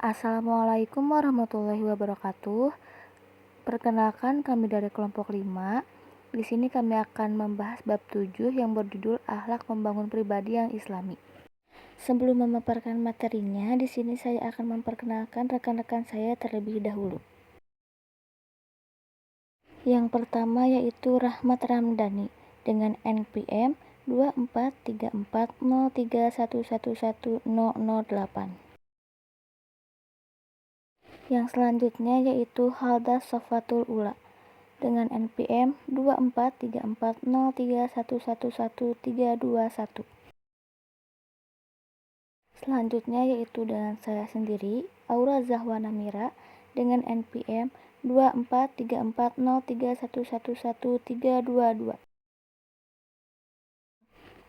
Assalamualaikum warahmatullahi wabarakatuh. Perkenalkan, kami dari kelompok 5. Di sini kami akan membahas bab 7 yang berjudul Akhlak Membangun Pribadi yang Islami. Sebelum memaparkan materinya, di sini saya akan memperkenalkan rekan-rekan saya terlebih dahulu. Yang pertama yaitu Rahmat Ramdhani dengan NPM 243403111008. Yang selanjutnya yaitu Halda Sofatul Ula dengan NPM 243403111321. Selanjutnya yaitu dengan saya sendiri, Aura Zahwana Mira dengan NPM 243403111322.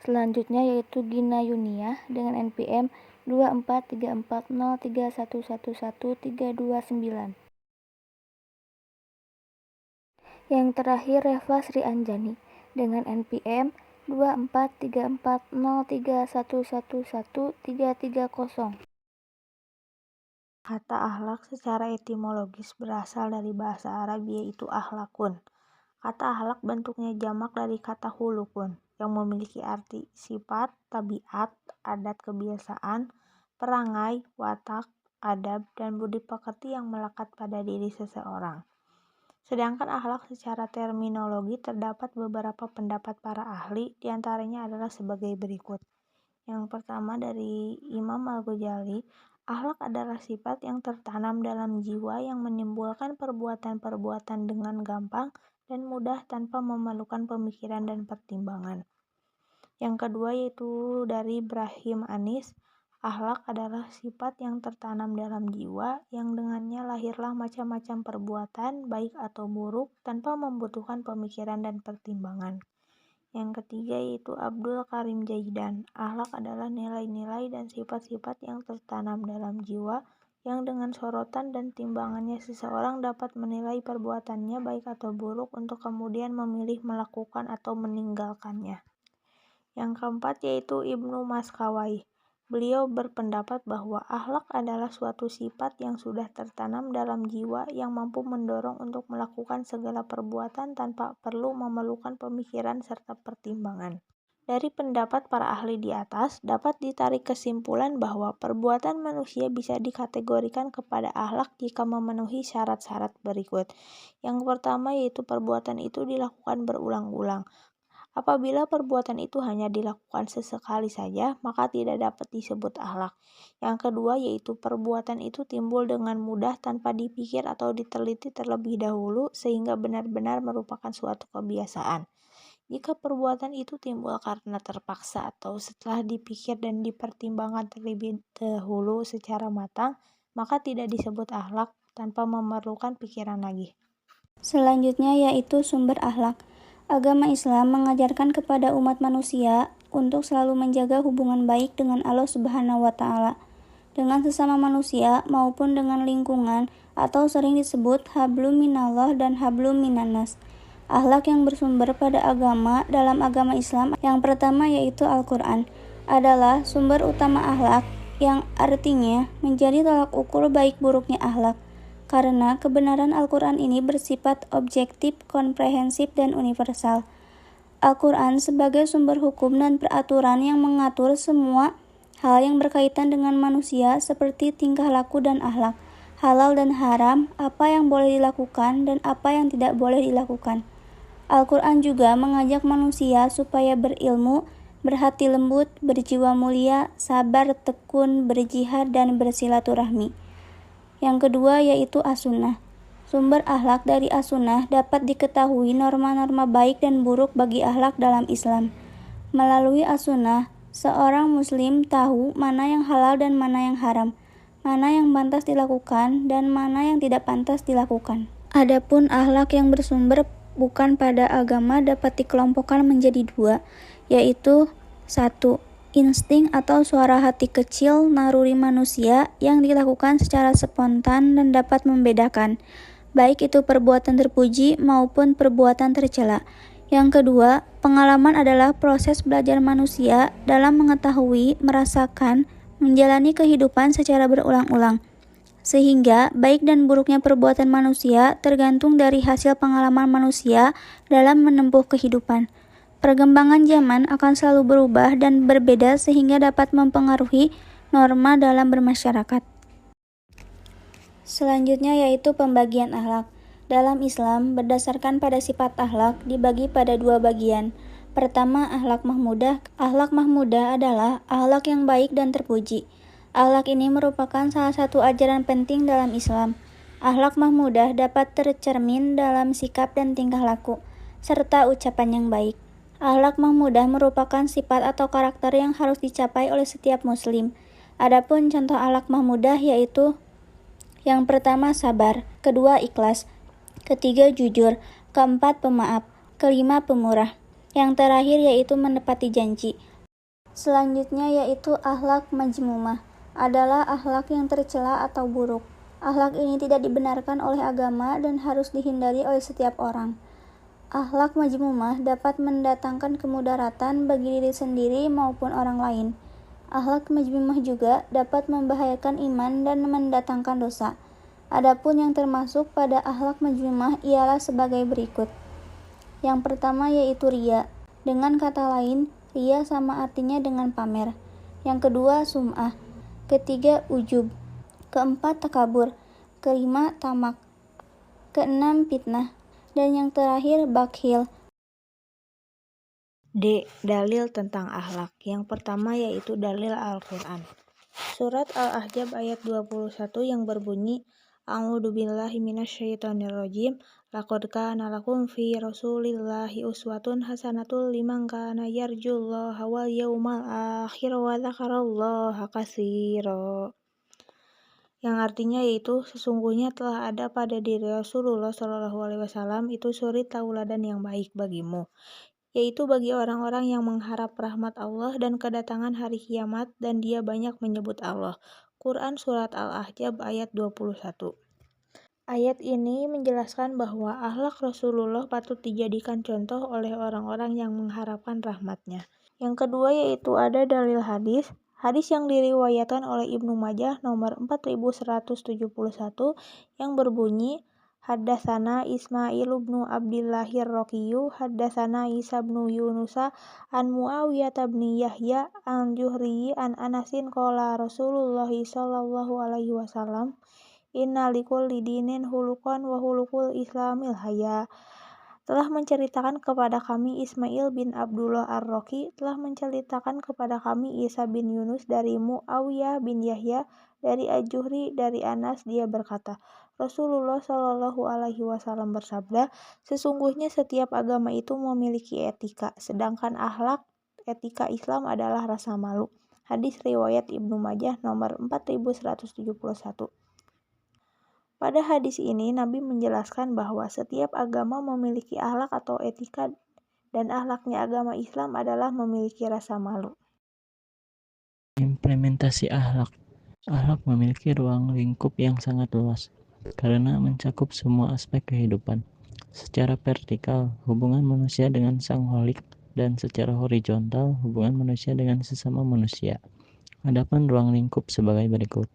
Selanjutnya yaitu Gina Yuniah dengan NPM 243403111329. Yang terakhir Reva Sri Anjani dengan NPM 243403111330. Kata akhlak secara etimologis berasal dari bahasa Arab yaitu akhlakun. Kata akhlak bentuknya jamak dari kata hulukun yang memiliki arti sifat, tabiat, adat kebiasaan, perangai, watak, adab, dan budi pekerti yang melekat pada diri seseorang. Sedangkan akhlak secara terminologi terdapat beberapa pendapat para ahli, diantaranya adalah sebagai berikut. Yang pertama dari Imam Al-Ghazali, akhlak adalah sifat yang tertanam dalam jiwa yang menimbulkan perbuatan-perbuatan dengan gampang dan mudah tanpa memerlukan pemikiran dan pertimbangan. Yang kedua yaitu dari Ibrahim Anis, akhlak adalah sifat yang tertanam dalam jiwa yang dengannya lahirlah macam-macam perbuatan baik atau buruk tanpa membutuhkan pemikiran dan pertimbangan. Yang ketiga yaitu Abdul Karim Jaidan, akhlak adalah nilai-nilai dan sifat-sifat yang tertanam dalam jiwa yang dengan sorotan dan timbangannya seseorang dapat menilai perbuatannya baik atau buruk untuk kemudian memilih melakukan atau meninggalkannya. Yang keempat yaitu Ibnu Maskawai. Beliau berpendapat bahwa akhlak adalah suatu sifat yang sudah tertanam dalam jiwa yang mampu mendorong untuk melakukan segala perbuatan tanpa perlu memerlukan pemikiran serta pertimbangan. Dari pendapat para ahli di atas, dapat ditarik kesimpulan bahwa perbuatan manusia bisa dikategorikan kepada akhlak jika memenuhi syarat-syarat berikut. Yang pertama yaitu perbuatan itu dilakukan berulang-ulang. Apabila perbuatan itu hanya dilakukan sesekali saja, maka tidak dapat disebut akhlak. Yang kedua yaitu perbuatan itu timbul dengan mudah tanpa dipikir atau diteliti terlebih dahulu sehingga benar-benar merupakan suatu kebiasaan. Jika perbuatan itu timbul karena terpaksa atau setelah dipikir dan dipertimbangkan terlebih dahulu secara matang, maka tidak disebut akhlak tanpa memerlukan pikiran lagi. Selanjutnya yaitu sumber akhlak. Agama Islam mengajarkan kepada umat manusia untuk selalu menjaga hubungan baik dengan Allah Subhanahu wa Ta'ala, dengan sesama manusia maupun dengan lingkungan, atau sering disebut hablum minallah dan hablum minannas. Akhlak yang bersumber pada agama dalam agama Islam yang pertama yaitu Al-Quran adalah sumber utama akhlak, yang artinya menjadi tolak ukur baik buruknya akhlak. Karena kebenaran Al-Quran ini bersifat objektif, komprehensif, dan universal. Al-Quran sebagai sumber hukum dan peraturan yang mengatur semua hal yang berkaitan dengan manusia seperti tingkah laku dan akhlak, halal dan haram, apa yang boleh dilakukan dan apa yang tidak boleh dilakukan. Al-Quran juga mengajak manusia supaya berilmu, berhati lembut, berjiwa mulia, sabar, tekun, berjihad, dan bersilaturahmi. Yang kedua yaitu As-Sunnah. Sumber akhlak dari As-Sunnah dapat diketahui norma-norma baik dan buruk bagi akhlak dalam Islam. Melalui As-Sunnah, seorang muslim tahu mana yang halal dan mana yang haram, mana yang pantas dilakukan dan mana yang tidak pantas dilakukan. Adapun akhlak yang bersumber bukan pada agama dapat dikelompokkan menjadi dua, yaitu 1. Insting atau suara hati kecil naluri manusia yang dilakukan secara spontan dan dapat membedakan, baik itu perbuatan terpuji maupun perbuatan tercela. Yang kedua, pengalaman adalah proses belajar manusia dalam mengetahui, merasakan, menjalani kehidupan secara berulang-ulang. Sehingga baik dan buruknya perbuatan manusia tergantung dari hasil pengalaman manusia dalam menempuh kehidupan. Perkembangan zaman akan selalu berubah dan berbeda sehingga dapat mempengaruhi norma dalam bermasyarakat. Selanjutnya yaitu pembagian akhlak. Dalam Islam, berdasarkan pada sifat akhlak dibagi pada dua bagian. Pertama, akhlak mahmudah. Akhlak mahmudah adalah akhlak yang baik dan terpuji. Akhlak ini merupakan salah satu ajaran penting dalam Islam. Akhlak mahmudah dapat tercermin dalam sikap dan tingkah laku, serta ucapan yang baik. Akhlak mahmudah merupakan sifat atau karakter yang harus dicapai oleh setiap muslim. Adapun contoh akhlak mahmudah yaitu yang pertama sabar, kedua ikhlas, ketiga jujur, keempat pemaaf, kelima pemurah. Yang terakhir yaitu menepati janji. Selanjutnya yaitu akhlak majmumah, adalah akhlak yang tercela atau buruk. Akhlak ini tidak dibenarkan oleh agama dan harus dihindari oleh setiap orang. Akhlak majmumah dapat mendatangkan kemudaratan bagi diri sendiri maupun orang lain. Akhlak majmumah juga dapat membahayakan iman dan mendatangkan dosa. Adapun yang termasuk pada akhlak majmumah ialah sebagai berikut. Yang pertama yaitu riya. Dengan kata lain, riya sama artinya dengan pamer. Yang kedua sum'ah. Ketiga ujub. Keempat takabur. Kelima tamak. Keenam fitnah. Dan yang terakhir bakhil. D. Dalil tentang akhlak. Yang pertama yaitu dalil Al-Quran. Surat Al-Ahzab ayat 21 yang berbunyi, A'udzubillahi minasyaitonirrajim. Laqad kana lakum fi Rasulillahi uswatun hasanatun liman kana yarjullaha wal yaumal akhir wa dzakarallaha katsira. Yang artinya yaitu sesungguhnya telah ada pada diri Rasulullah SAW itu suri tauladan yang baik bagimu, yaitu bagi orang-orang yang mengharap rahmat Allah dan kedatangan hari kiamat dan dia banyak menyebut Allah. Quran Surat Al-Ahzab ayat 21. Ayat ini menjelaskan bahwa akhlak Rasulullah patut dijadikan contoh oleh orang-orang yang mengharapkan rahmatnya. Yang kedua yaitu ada dalil hadis. Hadis yang diriwayatkan oleh Ibnu Majah nomor 4171 yang berbunyi, Haddatsana Ismail bin Abdillahir Raqiyyu haddatsana Isa bin Yunusa an Muawiyah bin Yahya an Juhri an Anasin qala Rasulullah sallallahu alaihi wasallam, Inna likulli dinin hulukan wa hulukul islamil haya. Telah menceritakan kepada kami Ismail bin Abdullah Ar-Raqi, telah menceritakan kepada kami Isa bin Yunus dari Muawiyah bin Yahya dari Al-Juhri dari Anas, dia berkata, Rasulullah Shallallahu alaihi wasallam bersabda, sesungguhnya setiap agama itu memiliki etika, sedangkan akhlak etika Islam adalah rasa malu. Hadis riwayat Ibnu Majah nomor 4171. Pada hadis ini, Nabi menjelaskan bahwa setiap agama memiliki akhlak atau etika dan akhlaknya agama Islam adalah memiliki rasa malu. Implementasi akhlak. Akhlak memiliki ruang lingkup yang sangat luas karena mencakup semua aspek kehidupan. Secara vertikal, hubungan manusia dengan Sang Khalik, dan secara horizontal, hubungan manusia dengan sesama manusia. Adapun ruang lingkup sebagai berikut.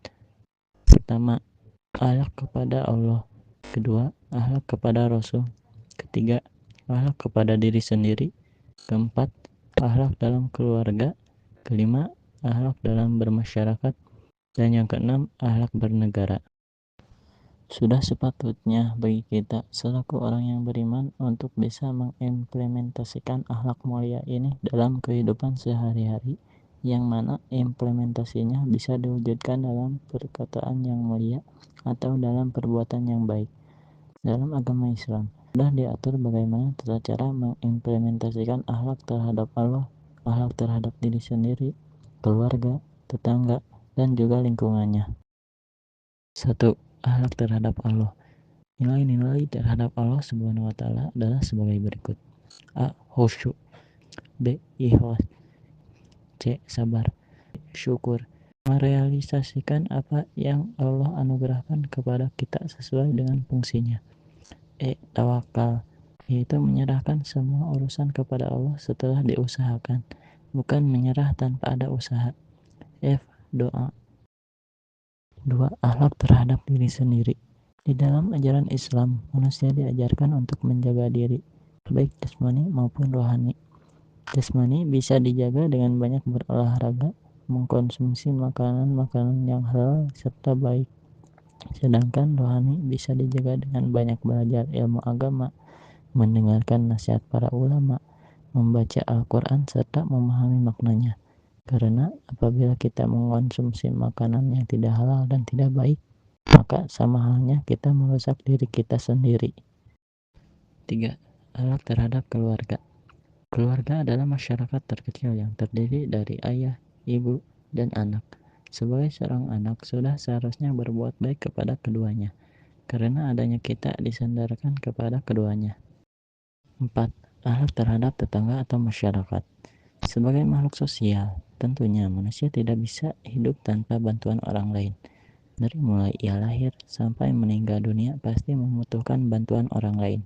Pertama, akhlak kepada Allah. Kedua, akhlak kepada Rasul. Ketiga, akhlak kepada diri sendiri. Keempat, akhlak dalam keluarga. Kelima, akhlak dalam bermasyarakat. Dan yang keenam, akhlak bernegara. Sudah sepatutnya bagi kita selaku orang yang beriman untuk bisa mengimplementasikan akhlak mulia ini dalam kehidupan sehari-hari, yang mana implementasinya bisa diwujudkan dalam perkataan yang mulia atau dalam perbuatan yang baik. Dalam agama Islam sudah diatur bagaimana tata cara mengimplementasikan akhlak terhadap Allah, akhlak terhadap diri sendiri, keluarga, tetangga, dan juga lingkungannya. 1. Akhlak terhadap Allah. Nilai-nilai terhadap Allah Subhanahu wa Ta'ala adalah sebagai berikut. A. Khusyuk. B. Ikhlas. C. Sabar. Syukur. Merealisasikan apa yang Allah anugerahkan kepada kita sesuai dengan fungsinya. E. Tawakal, yaitu menyerahkan semua urusan kepada Allah setelah diusahakan, bukan menyerah tanpa ada usaha. F. Doa, 2. Akhlak terhadap diri sendiri. Di dalam ajaran Islam, manusia diajarkan untuk menjaga diri, baik jasmani maupun rohani. Jasmani bisa dijaga dengan banyak berolahraga, mengkonsumsi makanan-makanan yang halal serta baik. Sedangkan rohani bisa dijaga dengan banyak belajar ilmu agama, mendengarkan nasihat para ulama, membaca Al-Quran serta memahami maknanya. Karena apabila kita mengkonsumsi makanan yang tidak halal dan tidak baik, maka sama halnya kita merusak diri kita sendiri. 3. Akhlak terhadap keluarga. Keluarga adalah masyarakat terkecil yang terdiri dari ayah, ibu, dan anak. Sebagai seorang anak, sudah seharusnya berbuat baik kepada keduanya, karena adanya kita disandarkan kepada keduanya. 4. Akhlak terhadap tetangga atau masyarakat. Sebagai makhluk sosial, tentunya manusia tidak bisa hidup tanpa bantuan orang lain. Dari mulai ia lahir sampai meninggal dunia pasti membutuhkan bantuan orang lain.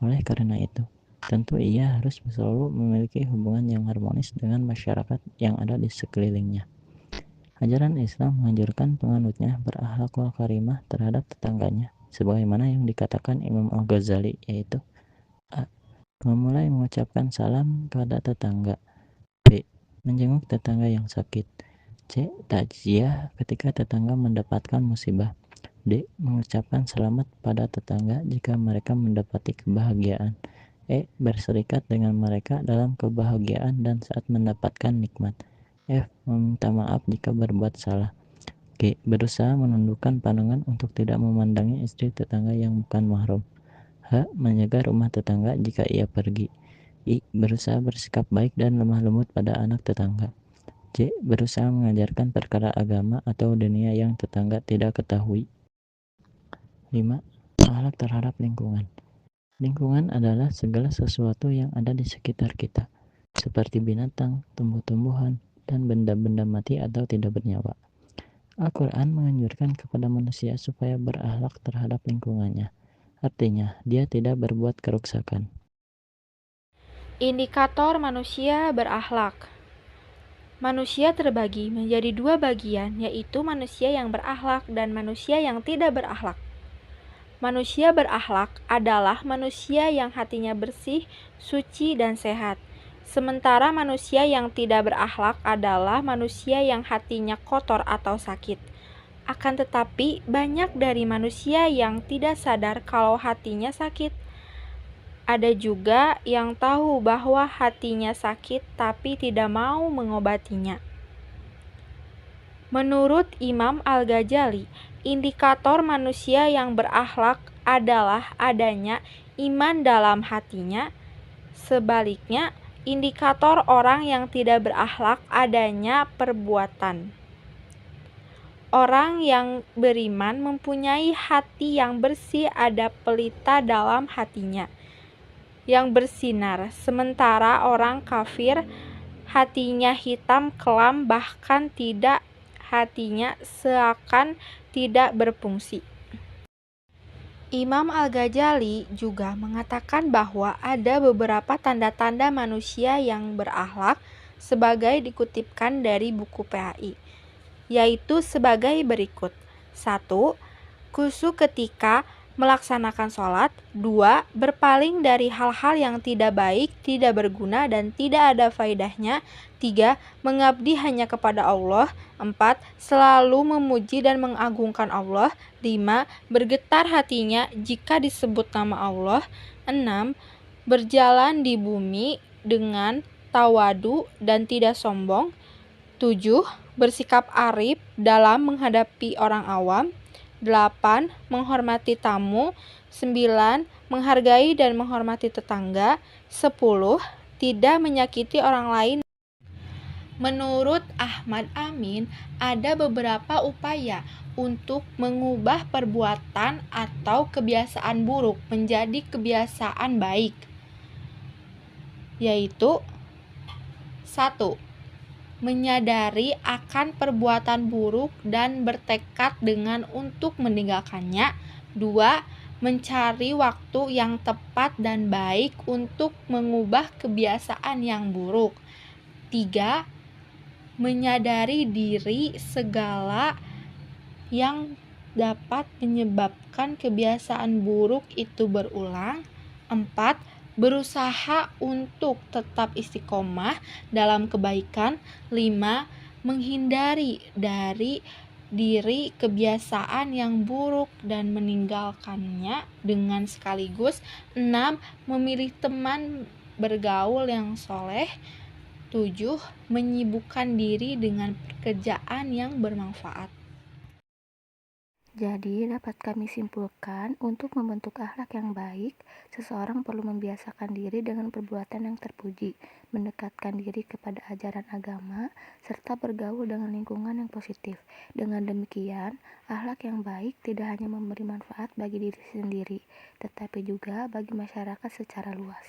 Oleh karena itu, tentu ia harus selalu memiliki hubungan yang harmonis dengan masyarakat yang ada di sekelilingnya. Ajaran Islam menganjurkan penganutnya berakhlakul karimah terhadap tetangganya, sebagaimana yang dikatakan Imam Al-Ghazali, yaitu A. Memulai mengucapkan salam kepada tetangga. B. Menjenguk tetangga yang sakit. C. Takziah ketika tetangga mendapatkan musibah. D. Mengucapkan selamat pada tetangga jika mereka mendapati kebahagiaan. E. Berserikat dengan mereka dalam kebahagiaan dan saat mendapatkan nikmat. F. Meminta maaf jika berbuat salah. G. Berusaha menundukkan pandangan untuk tidak memandangi istri tetangga yang bukan mahram. H. Menjaga rumah tetangga jika ia pergi. I. Berusaha bersikap baik dan lemah lembut pada anak tetangga. J. Berusaha mengajarkan perkara agama atau dunia yang tetangga tidak ketahui. 5. Akhlak terhadap lingkungan. Lingkungan adalah segala sesuatu yang ada di sekitar kita, seperti binatang, tumbuh-tumbuhan, dan benda-benda mati atau tidak bernyawa. Al-Quran menganjurkan kepada manusia supaya berakhlak terhadap lingkungannya. Artinya, dia tidak berbuat kerusakan. Indikator manusia berakhlak. Manusia terbagi menjadi dua bagian, yaitu manusia yang berakhlak dan manusia yang tidak berakhlak. Manusia berakhlak adalah manusia yang hatinya bersih, suci, dan sehat. Sementara manusia yang tidak berakhlak adalah manusia yang hatinya kotor atau sakit. Akan tetapi, banyak dari manusia yang tidak sadar kalau hatinya sakit. Ada juga yang tahu bahwa hatinya sakit tapi tidak mau mengobatinya. Menurut Imam Al-Ghazali, indikator manusia yang berakhlak adalah adanya iman dalam hatinya. Sebaliknya, indikator orang yang tidak berakhlak adanya perbuatan. Orang yang beriman mempunyai hati yang bersih, ada pelita dalam hatinya yang bersinar, sementara orang kafir hatinya hitam kelam, bahkan tidak hatinya seakan tidak berfungsi. Imam Al-Ghazali juga mengatakan bahwa ada beberapa tanda-tanda manusia yang berakhlak sebagai dikutipkan dari buku PHI, yaitu sebagai berikut. 1. Khusyuk ketika melaksanakan sholat. 2. Berpaling dari hal-hal yang tidak baik, tidak berguna, dan tidak ada faedahnya. 3. Mengabdi hanya kepada Allah. 4. Selalu memuji dan mengagungkan Allah. 5. Bergetar hatinya jika disebut nama Allah. 6. Berjalan di bumi dengan tawadu dan tidak sombong. 7. Bersikap arif dalam menghadapi orang awam. 8. Menghormati tamu. 9. Menghargai dan menghormati tetangga. 10. Tidak menyakiti orang lain. Menurut Ahmad Amin, ada beberapa upaya untuk mengubah perbuatan atau kebiasaan buruk menjadi kebiasaan baik, yaitu 1. Menyadari akan perbuatan buruk dan bertekad dengan untuk meninggalkannya. 2. Mencari waktu yang tepat dan baik untuk mengubah kebiasaan yang buruk. 3. Menyadari diri segala yang dapat menyebabkan kebiasaan buruk itu berulang. 4. Berusaha untuk tetap istiqomah dalam kebaikan. 5. Menghindari dari diri kebiasaan yang buruk dan meninggalkannya dengan sekaligus. 6. Memilih teman bergaul yang soleh. 7. Menyibukkan diri dengan pekerjaan yang bermanfaat. Jadi, dapat kami simpulkan, untuk membentuk akhlak yang baik, seseorang perlu membiasakan diri dengan perbuatan yang terpuji, mendekatkan diri kepada ajaran agama, serta bergaul dengan lingkungan yang positif. Dengan demikian, akhlak yang baik tidak hanya memberi manfaat bagi diri sendiri, tetapi juga bagi masyarakat secara luas.